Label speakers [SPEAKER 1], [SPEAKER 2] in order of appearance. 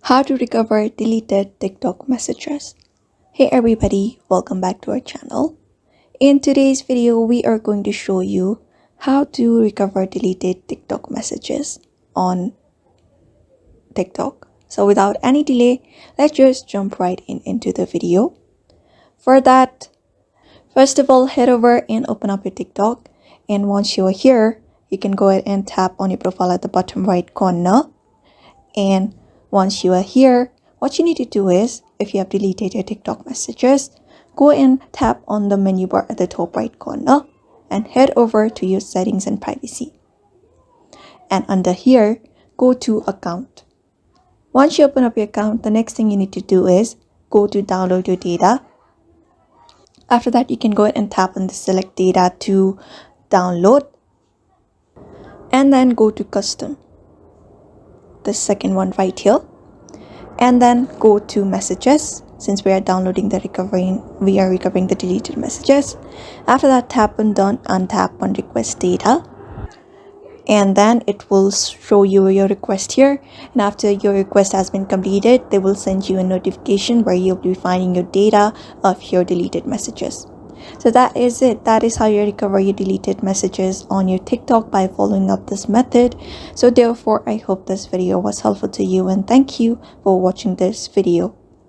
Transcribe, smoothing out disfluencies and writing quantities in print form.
[SPEAKER 1] How to recover deleted TikTok messages. Hey everybody, welcome back to our channel. In today's video, we are going to show you how to recover deleted TikTok messages on TikTok. So without any delay, let's just jump right into the video. For that, first of all, head over and open up your TikTok. And once you are here, you can go ahead and tap on your profile at the bottom right corner. And once you are here, what you need to do is, if you have deleted your TikTok messages, go and tap on the menu bar at the top right corner and head over to your settings and privacy. And under here, go to account. Once you open up your account, the next thing you need to do is go to download your data. After that, you can go ahead and tap on the select data to download and then go to custom. The second one right here, and then go to messages. Since we are recovering the deleted messages. After that, tap on done and tap on request data, and then it will show you your request here. And after your request has been completed, they will send you a notification where you'll be finding your data of your deleted messages. So that is it. That is how you recover your deleted messages on your TikTok by following up this method. So therefore, I hope this video was helpful to you, and thank you for watching this video.